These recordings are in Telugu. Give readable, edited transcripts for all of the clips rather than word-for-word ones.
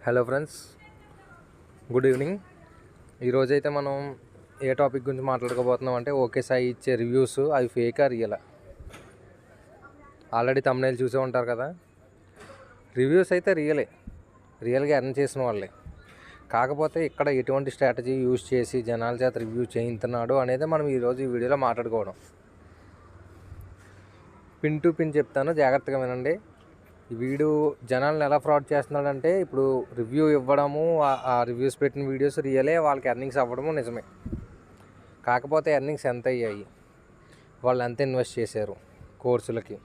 Hello friends, good evening. ఈరోజైతే మనం ఏ టాపిక్ గురించి మాట్లాడుకోబోతున్నాం అంటే ఓకే సాయి ఇచ్చే రివ్యూస్ అవి ఫేకా రియలా. ఆల్రెడీ thumbnail చూసే ఉంటారు కదా. రివ్యూస్ అయితే రియల్గా ఎర్న్ చేసిన వాళ్ళే. కాకపోతే ఇక్కడ ఎటువంటి స్ట్రాటజీ యూజ్ చేసి జనాల చేత రివ్యూ చేయించున్నాడు అనేది మనం ఈరోజు ఈ వీడియోలో మాట్లాడుకోవడం. పిన్ టు పిన్ చెప్తాను, జాగ్రత్తగా వినండి. వీడు జనాలను ఎలా ఫ్రాడ్ చేస్తున్నాడంటే, ఇప్పుడు రివ్యూ ఇవ్వడము, ఆ రివ్యూస్ పెట్టిన వీడియోస్ రియలే, వాళ్ళకి ఎర్నింగ్స్ అవ్వడము నిజమే. కాకపోతే ఎర్నింగ్స్ ఎంత అయ్యాయి, వాళ్ళు ఎంత ఇన్వెస్ట్ చేశారు కోర్సులకి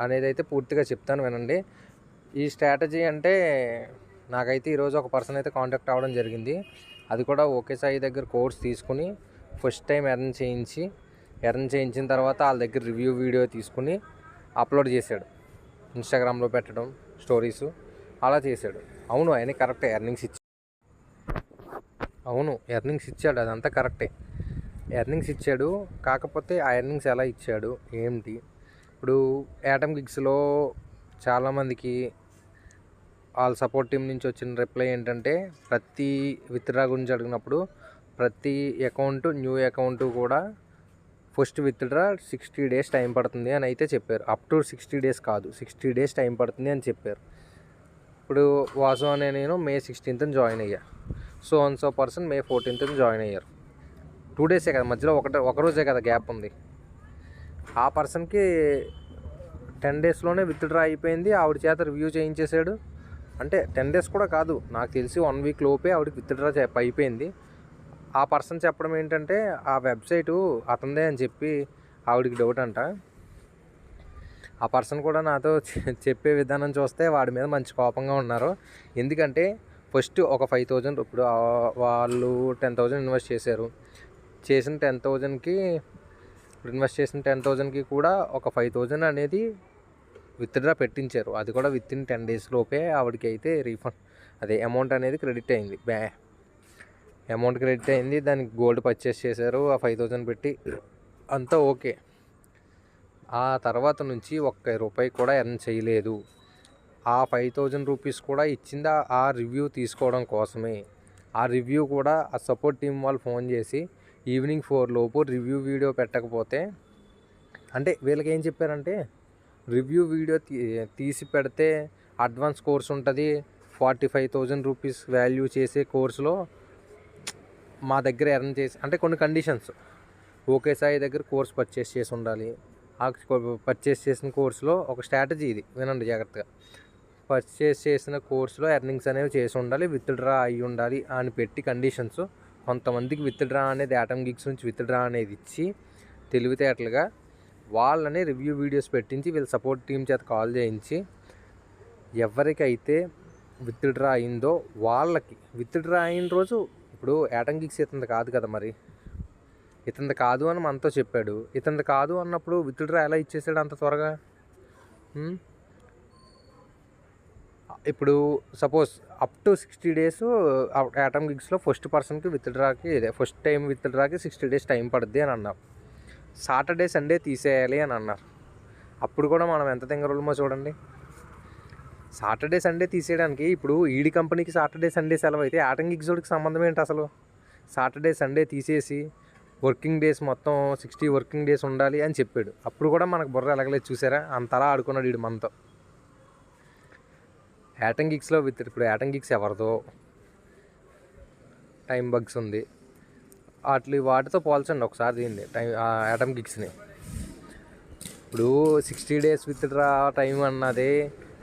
అనేది అయితే పూర్తిగా చెప్తాను, వినండి. ఈ స్ట్రాటజీ అంటే నాకైతే ఈరోజు ఒక పర్సన్ అయితే కాంటాక్ట్ అవ్వడం జరిగింది. అది కూడా ఓకే సాయి దగ్గర కోర్స్ తీసుకుని ఫస్ట్ టైం ఎర్న్ చేయించిన తర్వాత వాళ్ళ దగ్గర రివ్యూ వీడియో తీసుకుని అప్లోడ్ చేశాడు. ఇన్స్టాగ్రామ్లో పెట్టడం, స్టోరీసు అలా చేశాడు. అవును, ఆయన కరెక్టే, ఎర్నింగ్స్ ఇచ్చాడు, అదంతా కరెక్టే. ఎర్నింగ్స్ ఇచ్చాడు. కాకపోతే ఆ ఎర్నింగ్స్ ఎలా ఇచ్చాడు ఏంటి? ఇప్పుడు యాటమ్ గిగ్స్లో చాలామందికి వాళ్ళ సపోర్ట్ టీం నుంచి వచ్చిన రిప్లై ఏంటంటే, ప్రతి విత్డ్రా గురించి అడిగినప్పుడు ప్రతి న్యూ అకౌంట్ కూడా ఫస్ట్ విత్డ్రా 60 days టైం పడుతుంది అని అయితే చెప్పారు. అప్ టు 60 days కాదు, 60 days టైం పడుతుంది అని చెప్పారు. ఇప్పుడు వాసు అనే నేను May 16th జాయిన్ అయ్యా. So person May 14th join అయ్యారు. 2 days కదా మధ్యలో, ఒక రోజే కదా గ్యాప్ ఉంది. ఆ పర్సన్కి 10 daysలోనే విత్డ్రా అయిపోయింది. ఆవిడ చేత రివ్యూ చేయించేశాడు. అంటే 10 days కూడా కాదు, నాకు తెలిసి 1 week లోపే ఆవిడకి విత్డ్రా అయిపోయింది. ఆ పర్సన్ చెప్పడం ఏంటంటే, ఆ వెబ్సైటు అతనిదే అని చెప్పి ఆవిడికి డౌట్ అంట. ఆ పర్సన్ కూడా నాతో చెప్పే విధానం చూస్తే వాడి మీద మంచి కోపంగా ఉన్నారు. ఎందుకంటే ఫస్ట్ ఒక 5,000, ఇప్పుడు వాళ్ళు 10,000 ఇన్వెస్ట్ చేశారు. చేసిన 10,000కి ఇప్పుడు ఇన్వెస్ట్ చేసిన 10,000కి కూడా ఒక 5,000 అనేది విత్డ్రా పెట్టించారు. అది కూడా విత్ ఇన్ 10 days లోపే ఆవిడకి అయితే అమౌంట్ అనేది క్రెడిట్ అయింది. అమౌంట్ క్రెడిట్ అయింది. దానికి గోల్డ్ పర్చేస్ చేశారు ఆ 5,000 పెట్టి, అంతా ఓకే. ఆ తర్వాత నుంచి ₹1 కూడా ఎర్న్ చేయలేదు. ఆ 5,000 రూపీస్ కూడా ఇచ్చింది ఆ రివ్యూ తీసుకోవడం కోసమే. ఆ రివ్యూ కూడా ఆ సపోర్ట్ టీం వాళ్ళు ఫోన్ చేసి ఈవినింగ్ 4 లోపు రివ్యూ వీడియో పెట్టకపోతే, అంటే వీళ్ళకి ఏం చెప్పారంటే, రివ్యూ వీడియో తీసి పెడితే అడ్వాన్స్ కోర్స్ ఉంటుంది, 45,000 రూపీస్ వాల్యూ చేసే కోర్సులో మా దగ్గర ఎర్న్ చేసి, అంటే కొన్ని కండిషన్స్. ఓకే సాయి దగ్గర కోర్స్ పర్చేస్ చేసి ఉండాలి. ఆ పర్చేస్ చేసిన కోర్సులో ఒక స్ట్రాటజీ ఇది, వినండి జాగ్రత్తగా. పర్చేస్ చేసిన కోర్సులో ఎర్నింగ్స్ అనేవి చేసి ఉండాలి, విత్డ్రా అయ్యి ఉండాలి అని పెట్టి కండిషన్స్. కొంతమందికి విత్డ్రా అనేది యాటమ్ గిగ్స్ నుంచి విత్డ్రా అనేది ఇచ్చి తెలివితేటలుగా వాళ్ళని రివ్యూ వీడియోస్ పెట్టించి వీళ్ళ సపోర్ట్ టీం చేత కాల్ చేయించి ఎవరికైతే విత్డ్రా అయిందో వాళ్ళకి విత్డ్రా అయిన రోజు, ఇప్పుడు యాటమ్ గిగ్స్ ఇతంది కాదు కదా, మరి ఇతంది కాదు అని మనతో చెప్పాడు. ఇతంది కాదు అన్నప్పుడు విత్డ్రా ఎలా ఇచ్చేసాడు అంత త్వరగా? ఇప్పుడు suppose up to 60 days atom గిగ్స్లో ఫస్ట్ పర్సన్కి ఫస్ట్ టైం విత్డ్రాకి 60 days టైం పడుద్ది అని అన్నారు. సాటర్డే సండే తీసేయాలి అని అన్నారు. అప్పుడు కూడా మనం ఎంత తింగరులమో చూడండి. సాటర్డే సండే తీసేయడానికి, ఇప్పుడు ఈడి కంపెనీకి సాటర్డే సండే సెలవు అయితే యాటమ్ గిగ్స్ వాడికి సంబంధం ఏంటి అసలు? సాటర్డే సండే తీసేసి వర్కింగ్ డేస్ మొత్తం 60 వర్కింగ్ డేస్ ఉండాలి అని చెప్పాడు. అప్పుడు కూడా మనకు బుర్ర ఎలగలేదు, చూసారా? అంతలా ఆడుకున్నాడు వీడు మనతో. యాటమ్ గిగ్స్లో ఇప్పుడు యాటమ్ గిగ్స్ ఎవరిదో టైం బగ్స్ ఉంది, వాటితో పోల్చండి ఒకసారి దీన్ని, యాటమ్ గిగ్స్ని. ఇప్పుడు 60 days విత్డ్రా టైం అన్నదే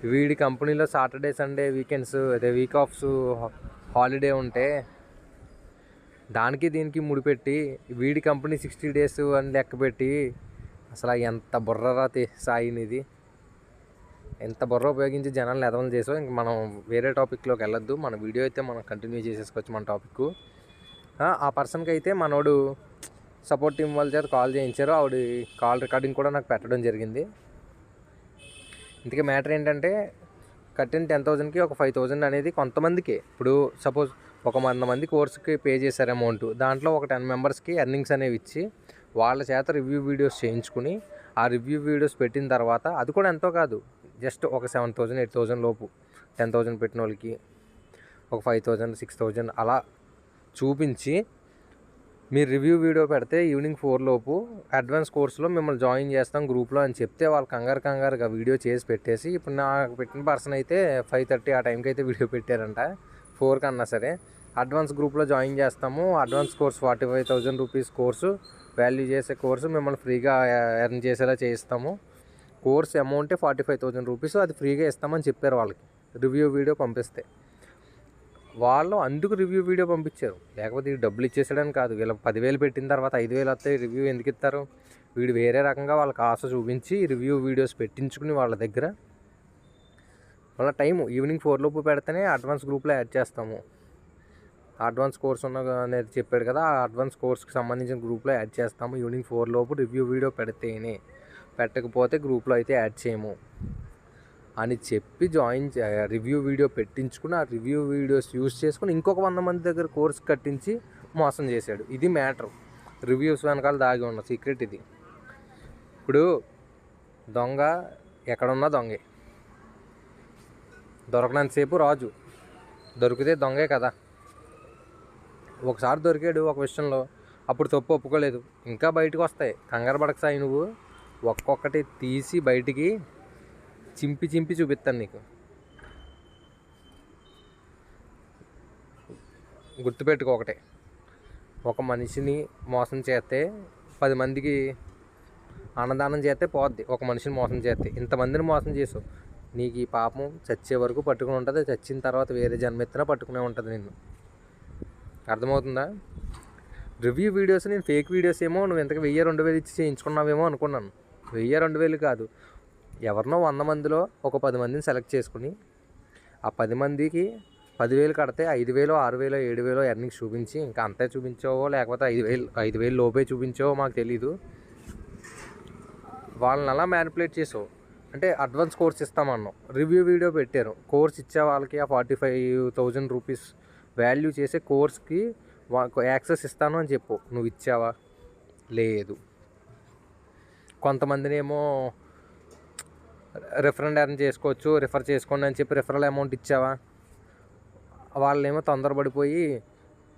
వీడి కంపెనీలో సాటర్డే సండే వీకెండ్స్, అదే వీక్ ఆఫ్స్ హాలిడే ఉంటే దానికి దీనికి ముడిపెట్టి వీడి కంపెనీ 60 days అని లెక్క పెట్టి, అసలు ఎంత బుర్రరా సాయినిది, ఎంత బుర్ర ఉపయోగించి జనాలను ఎదవలు చేసావు. ఇంక మనం వేరే టాపిక్లోకి వెళ్ళొద్దు, మన వీడియో అయితే మనం కంటిన్యూ చేసేసుకోవచ్చు మన టాపిక్. ఆ పర్సన్కి అయితే మనోడు సపోర్ట్ టీం వాళ్ళ చేత కాల్ చేయించారు. ఆవిడ కాల్ రికార్డింగ్ కూడా నాకు పెట్టడం జరిగింది. ఇందుకే మ్యాటర్ ఏంటంటే, కట్టిన 10,000కి ఒక 5,000 అనేది కొంతమందికి, ఇప్పుడు సపోజ్ ఒక 100 మంది కోర్సుకి పే చేశారు అమౌంట్, దాంట్లో ఒక 10 మెంబర్స్కి ఎర్నింగ్స్ అనేవి ఇచ్చి వాళ్ళ చేత రివ్యూ వీడియోస్ చేయించుకుని ఆ రివ్యూ వీడియోస్ పెట్టిన తర్వాత, అది కూడా ఎంతో కాదు, జస్ట్ ఒక 7,000 8,000 లోపు 10,000 పెట్టిన వాళ్ళకి ఒక 5,000 6,000 అలా చూపించి మీరు రివ్యూ వీడియో పెడితే ఈవినింగ్ 4 లోపు అడ్వాన్స్ కోర్సులో మిమ్మల్ని జాయిన్ చేస్తాం గ్రూప్లో అని చెప్తే వాళ్ళు కంగారుగా వీడియో చేసి పెట్టేసి, ఇప్పుడు నాకు పెట్టిన పర్సన్ అయితే 5:30 ఆ టైంకి అయితే వీడియో పెట్టారంట, 4 కన్నా సరే అడ్వాన్స్ గ్రూప్లో జాయిన్ చేస్తాము, advance course 45,000 rupees course, value చేసే కోర్సు మిమ్మల్ని ఫ్రీగా ఎర్న్ చేసేలా చేయిస్తాము, కోర్స్ అమౌంటే 45,000 రూపీస్, అది ఫ్రీగా ఇస్తామని చెప్పారు వాళ్ళకి రివ్యూ వీడియో పంపిస్తే. వాళ్ళు అందుకు రివ్యూ వీడియో పంపించారు, లేకపోతే ఈ డబ్బులు ఇచ్చేసాడని కాదు. వీళ్ళకి 10,000 పెట్టిన తర్వాత 5,000 వస్తాయి, రివ్యూ ఎందుకు ఇస్తారు? వీడు వేరే రకంగా వాళ్ళకి ఆశ చూపించి రివ్యూ వీడియోస్ పెట్టించుకుని వాళ్ళ దగ్గర వాళ్ళ టైము ఈవినింగ్ 4 లోపు పెడితేనే అడ్వాన్స్ గ్రూప్లో యాడ్ చేస్తాము. అడ్వాన్స్ కోర్స్ అనేది చెప్పాడు కదా, ఆ అడ్వాన్స్ కోర్స్కి సంబంధించిన గ్రూప్లో యాడ్ చేస్తాము. ఈవినింగ్ 4 లోపు రివ్యూ వీడియో పెడితేనే, పెట్టకపోతే గ్రూప్లో అయితే యాడ్ చేయము అని చెప్పి రివ్యూ వీడియో పెట్టించుకుని, ఆ రివ్యూ వీడియోస్ యూజ్ చేసుకుని ఇంకొక 100 మంది దగ్గర కోర్స్ కట్టించి మోసం చేశాడు. ఇది మ్యాటర్, రివ్యూస్ వెనకాల దాగి ఉన్న సీక్రెట్ ఇది. ఇప్పుడు దొంగ ఎక్కడున్నా దొంగే, దొరకనంతసేపు రాజు, దొరికితే దొంగే కదా. ఒకసారి దొరికాడు ఒక విషయంలో, అప్పుడు తప్పు ఒప్పుకోలేదు, ఇంకా బయటకు వస్తాయి. కంగారు పడక సాయి, నువ్వు ఒక్కొక్కటి తీసి బయటికి చింపి చూపిస్తాను నీకు. గుర్తుపెట్టుకో ఒకటే, ఒక మనిషిని మోసం చేస్తే 10 మందికి అన్నదానం చేస్తే పోద్ది. ఒక మనిషిని మోసం చేస్తే ఇంతమందిని మోసం చేసావు, నీకు ఈ పాపం చచ్చే వరకు పట్టుకుని ఉంటుంది. చచ్చిన తర్వాత వేరే జన్మెత్తినా పట్టుకునే ఉంటుంది నిన్ను. అర్థమవుతుందా? రివ్యూ వీడియోస్ నేను ఫేక్ వీడియోస్ ఏమో నువ్వు ఇంతకు 1,000-2,000 ఇచ్చి చేయించుకున్నావేమో అనుకున్నాను. 1,000-2,000 కాదు, ఎవరినో 100 మందిలో ఒక 10 మందిని సెలెక్ట్ చేసుకుని ఆ 10 మందికి 10,000 కడితే 5,000 6,000 7,000 ఎర్నింగ్స్ చూపించి, ఇంకా అంతే చూపించావో లేకపోతే 5,000 లోపే చూపించావో మాకు తెలీదు, వాళ్ళని అలా మ్యానిపులేట్ చేసావు. అంటే అడ్వాన్స్ కోర్స్ ఇస్తామన్నావు, రివ్యూ వీడియో పెట్టారు, కోర్స్ ఇచ్చే వాళ్ళకి ఆ 45,000 రూపీస్ వాల్యూ చేసే కోర్స్కి యాక్సెస్ ఇస్తాను అని చెప్పు. నువ్వు ఇచ్చావా? లేదు. కొంతమందిని ఏమో రిఫరెండ్ ఎర్న్ చేసుకోవచ్చు, రిఫర్ చేసుకోండి అని చెప్పి రిఫరల్ అమౌంట్ ఇచ్చావా? వాళ్ళేమో తొందరపడిపోయి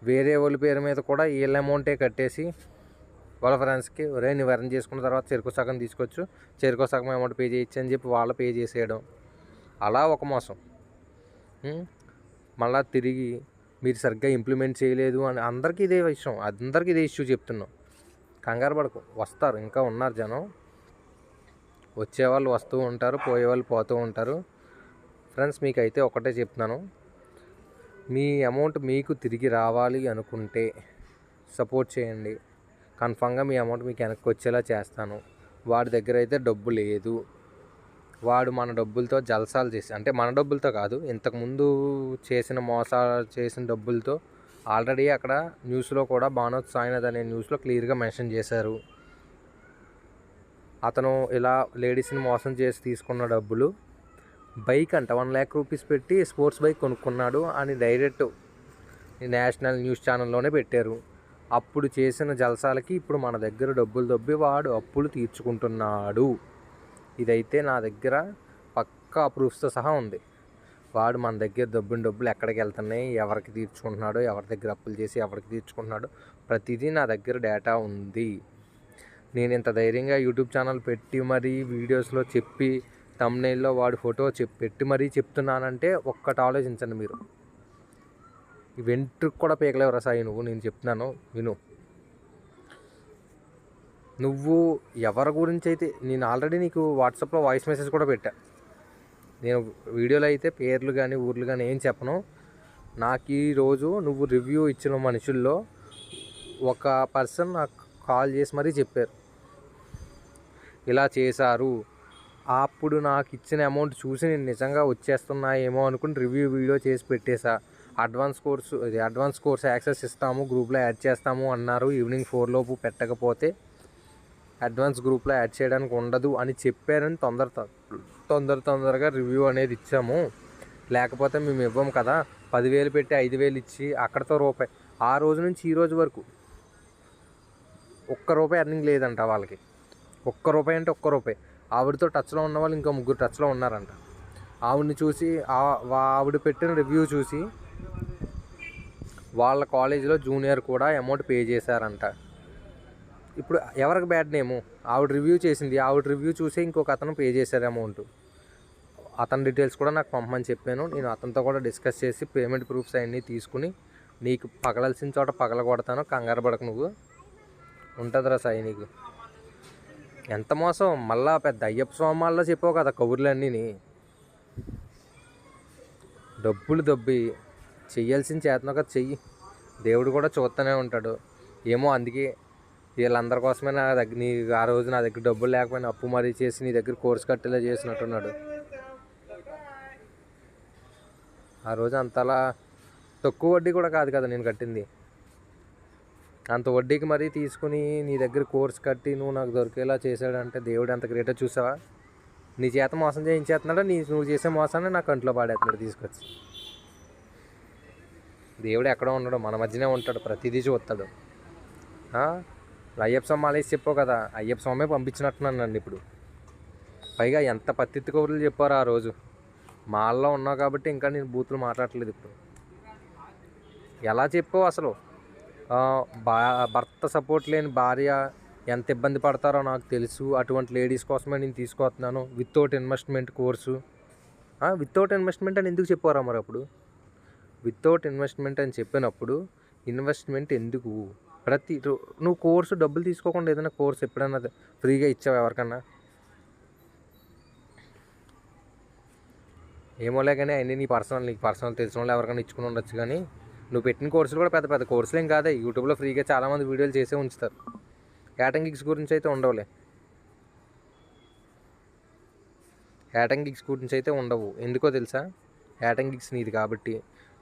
వేరే వాళ్ళ పేరు మీద కూడా వీళ్ళ అమౌంటే కట్టేసి వాళ్ళ ఫ్రెండ్స్కి, ఒరే నువ్వు ఎర్న్ చేసుకున్న తర్వాత చెరుకు సగం తీసుకోవచ్చు, చెరుకు సగం అమౌంట్ పే చేయొచ్చు అని చెప్పి వాళ్ళు పే చేసేయడం, అలా ఒక మోసం. మళ్ళా తిరిగి మీరు సరిగ్గా ఇంప్లిమెంట్ చేయలేదు అని అందరికీ ఇదే విషయం, అందరికీ ఇదే ఇష్యూ చెప్తున్నాం. కంగారు పడకు, వస్తారు, ఇంకా ఉన్నారు జనం, వచ్చేవాళ్ళు వస్తూ ఉంటారు, పోయేవాళ్ళు పోతూ ఉంటారు. ఫ్రెండ్స్, మీకైతే ఒకటే చెప్తున్నాను, మీ అమౌంట్ మీకు తిరిగి రావాలి అనుకుంటే సపోర్ట్ చేయండి, కన్ఫామ్గా మీ అమౌంట్ మీకు వెనక్కి వచ్చేలా చేస్తాను. వాడి దగ్గర అయితే డబ్బు లేదు, వాడు మన డబ్బులతో జల్సాలు చేసి, అంటే మన డబ్బులతో కాదు, ఇంతకుముందు చేసిన మోసాలు చేసిన డబ్బులతో ఆల్రెడీ అక్కడ న్యూస్లో కూడా బానోత్ సాయినాథ్ అనే న్యూస్లో క్లియర్గా మెన్షన్ చేశారు. అతను ఇలా లేడీస్ని మోసం చేసి తీసుకున్న డబ్బులు బైక్ అంట 1 lakh రూపీస్ పెట్టి స్పోర్ట్స్ బైక్ కొనుక్కున్నాడు అని డైరెక్ట్ నేషనల్ న్యూస్ ఛానల్లోనే పెట్టారు. అప్పుడు చేసిన జల్సాలకి ఇప్పుడు మన దగ్గర డబ్బులు దొబ్బి వాడు అప్పులు తీర్చుకుంటున్నాడు. ఇదైతే నా దగ్గర పక్కా ప్రూఫ్స్తో సహా ఉంది. వాడు మన దగ్గర దొబ్బిన డబ్బులు ఎక్కడికి వెళ్తున్నాయి, ఎవరికి తీర్చుకుంటున్నాడు, ఎవరి దగ్గర అప్పులు చేసి ఎవరికి తీర్చుకుంటున్నాడు, ప్రతిదీ నా దగ్గర డేటా ఉంది. నేను ఇంత ధైర్యంగా యూట్యూబ్ ఛానల్ పెట్టి మరీ వీడియోస్లో చెప్పి థంబ్నెయిల్లో వాడి ఫోటో పెట్టి మరీ చెప్తున్నానంటే ఒక్కటి ఆలోచించండి మీరు. వెంట్రుకు కూడా పీకలేవరా సాయి నువ్వు, నేను చెప్తున్నాను విను. నువ్వు ఎవరి గురించి అయితే, నేను ఆల్రెడీ నీకు వాట్సాప్లో వాయిస్ మెసేజ్ కూడా పెట్టా, నేను వీడియోలో అయితే పేర్లు కానీ ఊర్లు కానీ ఏం చెప్పను. నాకు ఈరోజు నువ్వు రివ్యూ ఇచ్చిన మనుషుల్లో ఒక పర్సన్ నాకు కాల్ చేసి మరీ చెప్పారు ఇలా చేశారు. అప్పుడు నాకు ఇచ్చిన అమౌంట్ చూసి నేను నిజంగా వచ్చేస్తున్నాయేమో అనుకుని రివ్యూ వీడియో చేసి పెట్టేశా. అడ్వాన్స్ కోర్స్ యాక్సెస్ ఇస్తాము, గ్రూప్లో యాడ్ చేస్తాము అన్నారు. ఈవినింగ్ 4 లోపు పెట్టకపోతే అడ్వాన్స్ గ్రూప్లో యాడ్ చేయడానికి ఉండదు అని చెప్పారని తొందరగా రివ్యూ అనేది ఇచ్చాము. లేకపోతే మేము ఇవ్వము కదా. 10,000 పెట్టి 5,000 ఇచ్చి అక్కడతో రూపాయి, ఆ రోజు నుంచి ఈ రోజు వరకు ఒక్క రూపాయి ఎర్నింగ్ లేదంట వాళ్ళకి. ఒక్క రూపాయి అంటే ఒక్క రూపాయి. ఆవిడతో టచ్లో ఉన్న వాళ్ళు ఇంకో 3 టచ్లో ఉన్నారంట. ఆవిడని చూసి ఆవిడ పెట్టిన రివ్యూ చూసి వాళ్ళ కాలేజీలో జూనియర్ కూడా అమౌంట్ పే చేశారంట. ఇప్పుడు ఎవరికి బ్యాడ్ నేము? ఆవిడ రివ్యూ చేసింది, ఆవిడ రివ్యూ చూసి ఇంకొక అతను పే చేశారు అమౌంట్. అతని డీటెయిల్స్ కూడా నాకు పంపమని చెప్పాను. నేను అతనితో కూడా డిస్కస్ చేసి పేమెంట్ ప్రూఫ్స్ అవన్నీ తీసుకుని నీకు పగలాల్సిన చోట పగలగొడతాను, కంగారు పడకు, నువ్వు ఉంటుందిరా సాయి నీకు. ఎంత మోసం! మళ్ళా పెద్ద అయ్యప్ప స్వామాల్లో చెప్పావు కదా కబుర్లన్నీ. డబ్బులు దొబ్బి చెయ్యాల్సిన చేతనో కదా చెయ్యి, దేవుడు కూడా చూస్తూనే ఉంటాడు. ఏమో అందుకే వీళ్ళందరి కోసమే నా దగ్గర ఆ రోజు నా దగ్గర డబ్బులు లేకపోయినా అప్పు మరీ చేసి నీ దగ్గర కోర్సు కట్టేలా చేసినట్టున్నాడు. ఆ రోజు అంతలా తక్కువ వడ్డీ కూడా కాదు కదా నేను కట్టింది. అంత వడ్డీకి మరీ తీసుకుని నీ దగ్గర కోర్సు కట్టి నువ్వు నాకు దొరికేలా చేశాడంటే దేవుడు ఎంత గ్రేటో చూసావా? నీ చేత మోసం చేయించేస్తున్నాడో నువ్వు చేసే మోసాన్ని నా కంట్లో పాడేస్తున్నాడు తీసుకొచ్చి. దేవుడు ఎక్కడో ఉండడు, మన మధ్యనే ఉంటాడు, ప్రతిదీ చూస్తాడు. అయ్యప్ప స్వామి మాలేసి చెప్పావు కదా, అయ్యప్ప స్వామే పంపించినట్టున్నాను నన్ను ఇప్పుడు. పైగా ఎంత పత్తిత్తి కబుర్లు చెప్పారు ఆ రోజు. మాల్లో ఉన్నావు కాబట్టి ఇంకా నేను బూతులు మాట్లాడట్లేదు ఇప్పుడు. ఎలా చెప్పావు అసలు? భర్త సపోర్ట్ లేని భార్య ఎంత ఇబ్బంది పడతారో నాకు తెలుసు, అటువంటి లేడీస్ కోసమే నేను తీసుకొస్తున్నాను without investment course. Without investment అని ఎందుకు చెప్పారా మరి అప్పుడు? వితౌట్ ఇన్వెస్ట్మెంట్ అని చెప్పినప్పుడు ఇన్వెస్ట్మెంట్ ఎందుకు? నువ్వు కోర్సు డబ్బులు తీసుకోకుండా ఏదైనా కోర్సు ఎప్పుడైనా ఫ్రీగా ఇచ్చావు ఎవరికన్నా? ఏమోలే కానీ అన్నీ నీకు పర్సనల్ తెలిసిన వాళ్ళు ఎవరికైనా ఇచ్చుకుని ఉండొచ్చు. కానీ నువ్వు పెట్టిన కోర్సులు కూడా పెద్ద పెద్ద కోర్సులు ఏం కాదే. యూట్యూబ్లో ఫ్రీగా చాలామంది వీడియోలు చేసే ఉంచుతారు. యాటంగిక్స్ గురించి అయితే ఉండవులే, యాటంగిక్స్ గురించి అయితే ఉండవు. ఎందుకో తెలుసా? యాటంగిక్స్ నీది కాబట్టి.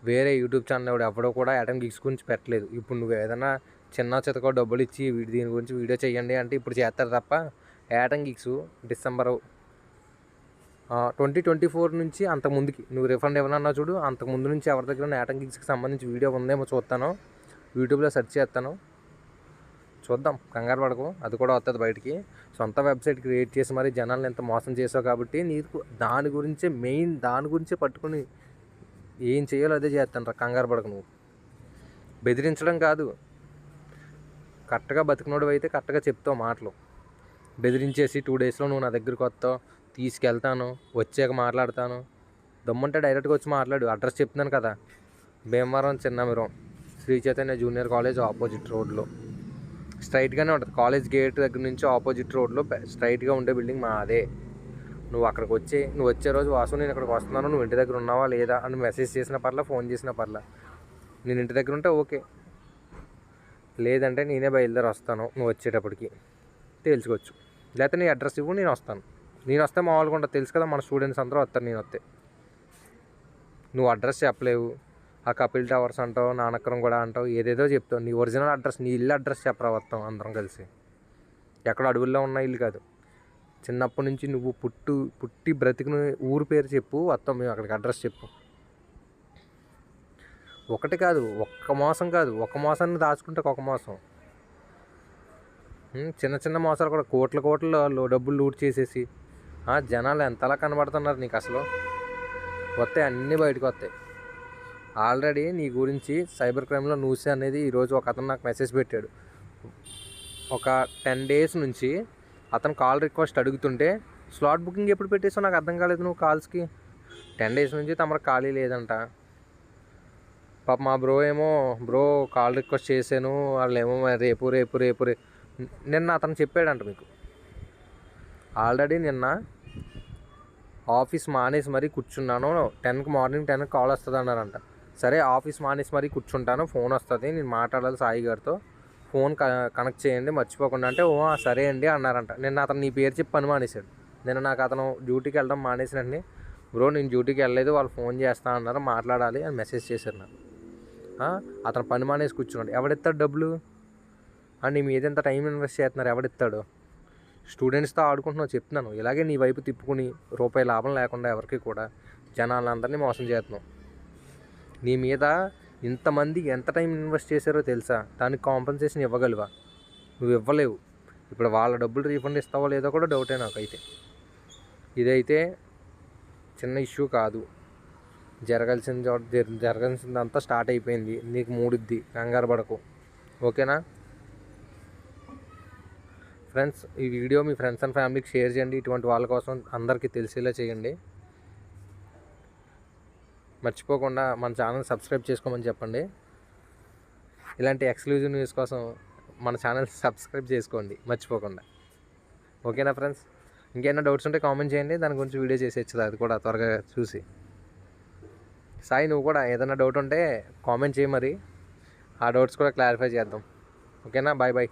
వేరే యూట్యూబ్ ఛానల్ ఎవడో కూడా యాటంగిక్స్ గురించి పెట్టలేదు. ఇప్పుడు నువ్వు ఏదైనా చిన్న చితకో డబ్బులు ఇచ్చి దీని గురించి వీడియో చేయండి అంటే ఇప్పుడు చేస్తారు తప్ప. యాటంగిక్స్ డిసెంబర్ 2024 నుంచి అంతకుముందుకి నువ్వు రిఫండ్ ఏమన్నా చూడు, అంతకుముందు నుంచి ఎవరి దగ్గర యాటంగిక్స్కి సంబంధించి వీడియో ఉందేమో చూస్తాను, యూట్యూబ్లో సెర్చ్ చేస్తాను, చూద్దాం, కంగారు పడకు, అది కూడా వస్తుంది బయటికి. సొంత వెబ్సైట్ క్రియేట్ చేసి మరి జనాలను ఎంత మోసం చేసావు కాబట్టి నీకు దాని గురించే పట్టుకుని ఏం చేయాలో అదే చేస్తాను రా, కంగారు పడకు. నువ్వు బెదిరించడం కాదు, కరెక్ట్గా బతికినోడు అయితే కరెక్ట్గా చెప్తావు మాటలు. బెదిరించేసి 2 డేస్లో నువ్వు నా దగ్గరికి వస్తావు, తీసుకెళ్తాను, వచ్చాక మాట్లాడతాను, దమ్ముంటే డైరెక్ట్గా వచ్చి మాట్లాడు. అడ్రస్ చెప్తున్నాను కదా, Bhimavaram Chinamiram Sri Chaitanya junior college opposite రోడ్లో స్ట్రైట్గానే ఉంటుంది. కాలేజ్ గేట్ దగ్గర నుంచి ఆపోజిట్ రోడ్లో స్ట్రైట్గా ఉండే బిల్డింగ్ మాదే. నువ్వు అక్కడికి నువ్వు వచ్చే రోజు వాసు నేను ఇక్కడికి వస్తున్నాను, నువ్వు ఇంటి దగ్గర ఉన్నావా లేదా అని మెసేజ్ చేసిన పర్లా, ఫోన్ చేసిన పర్లా. నేను ఇంటి దగ్గర ఉంటే ఓకే, లేదంటే నేనే బయలుదేరి వస్తాను. నువ్వు వచ్చేటప్పటికి తెలుసుకోవచ్చు, లేకపోతే నీ అడ్రస్ ఇవ్వు, నేను వస్తాను. నేను వస్తే మామూలుగా ఉంటుంది, తెలుసు కదా మన స్టూడెంట్స్ అందరూ వస్తారు నేను వస్తే. నువ్వు అడ్రస్ చెప్పలేవు, ఆ కపిల్ టవర్స్ అంటావు, నానక్రం కూడా అంటావు, ఏదేదో చెప్తావు. నీ ఒరిజినల్ అడ్రస్, నీ ఇల్లు అడ్రస్ చెప్పరా, వస్తాం అందరం కలిసి. ఎక్కడ అడవుల్లో ఉన్న ఇల్లు కాదు, చిన్నప్పటి నుంచి నువ్వు పుట్టి బ్రతికిన ఊరు పేరు చెప్పు, వస్తాం మేము అక్కడికి. అడ్రస్ చెప్పు. ఒకటి కాదు, ఒక మోసాన్ని దాచుకుంటే ఒక మోసం. చిన్న చిన్న మోసాలు కూడా కోట్ల డబ్బులు లూట్ చేసేసి జనాలు ఎంతలా కనబడుతున్నారు నీకు అసలు. వస్తాయి, అన్నీ బయటకు వస్తాయి. ఆల్రెడీ నీ గురించి సైబర్ క్రైమ్లో న్యూస్ అనేది ఈరోజు ఒక అతను నాకు మెసేజ్ పెట్టాడు. ఒక 10 డేస్ నుంచి అతను కాల్ రిక్వెస్ట్ అడుగుతుంటే స్లాట్ బుకింగ్ ఎప్పుడు పెట్టేసావు నాకు అర్థం కాలేదు. నువ్వు కాల్స్కి 10 డేస్ నుంచి తమరు ఖాళీ లేదంట. పాప మా బ్రో కాల్ రిక్వెస్ట్ చేశాను, వాళ్ళు ఏమో రేపు నిన్న అతను చెప్పాడంట మీకు. ఆల్రెడీ నిన్న ఆఫీస్ మానేసి మరీ కూర్చున్నాను, మార్నింగ్ 10కి కాల్ వస్తుంది అన్నారంట. సరే ఆఫీస్ మానేసి మరీ కూర్చుంటాను, ఫోన్ వస్తుంది, నేను మాట్లాడాలి సాయి గారితో, ఫోన్ కనెక్ట్ చేయండి మర్చిపోకుండా అంటే సరే అండి అన్నారంట. నిన్న అతను నీ పేరు చెప్పి పని మానేశాడు. నిన్న నాకు అతను డ్యూటీకి వెళ్ళడం మానేసినట్టు, బ్రో నేను డ్యూటీకి వెళ్ళలేదు, వాళ్ళు ఫోన్ చేస్తా అన్నారు, మాట్లాడాలి అని మెసేజ్ చేశారు నాకు. అతను పని మానేసి కూర్చున్నాడు. ఎవడిస్తాడు డబ్బులు? నీ మీద ఎంత టైం ఇన్వెస్ట్ చేస్తున్నారు, ఎవడిస్తాడు? స్టూడెంట్స్తో ఆడుకుంటున్నావు చెప్తున్నాను. ఇలాగే నీ వైపు తిప్పుకుని రూపాయి లాభం లేకుండా ఎవరికి కూడా జనాలందరినీ మోసం చేస్తున్నావు. నీ మీద ఇంతమంది ఎంత టైం ఇన్వెస్ట్ చేశారో తెలుసా? దానికి కాంపెన్సేషన్ ఇవ్వగలవా? నువ్వు ఇవ్వలేవు. ఇప్పుడు వాళ్ళ డబ్బులు రీఫండ్ ఇస్తావో లేదో కూడా డౌటే నాకైతే. ఇదైతే చిన్న ఇష్యూ కాదు. జరగాల్సిందంతా స్టార్ట్ అయిపోయింది. నీకు మూడుద్ది, కంగారు పడకు. ఓకేనా ఫ్రెండ్స్? ఈ వీడియో మీ ఫ్రెండ్స్ అండ్ ఫ్యామిలీకి షేర్ చేయండి. ఇటువంటి వాళ్ళ కోసం అందరికీ తెలిసేలా చేయండి. మర్చిపోకుండా మన ఛానల్ సబ్స్క్రైబ్ చేసుకోమని చెప్పండి. ఇలాంటి ఎక్స్క్లూజివ్ న్యూస్ కోసం మన ఛానల్ సబ్స్క్రైబ్ చేసుకోండి మర్చిపోకుండా. ఓకేనా ఫ్రెండ్స్? ఇంకేమైనా డౌట్స్ ఉంటే కామెంట్ చేయండి. దాని గురించి వీడియో చేసేచ్చు, అది కూడా త్వరగా చూసి. సాయి, నువ్వు కూడా ఏదైనా డౌట్ ఉంటే కామెంట్ చేయి, మరి ఆ డౌట్స్ కూడా క్లారిఫై చేద్దాం. ఓకేనా? Bye bye.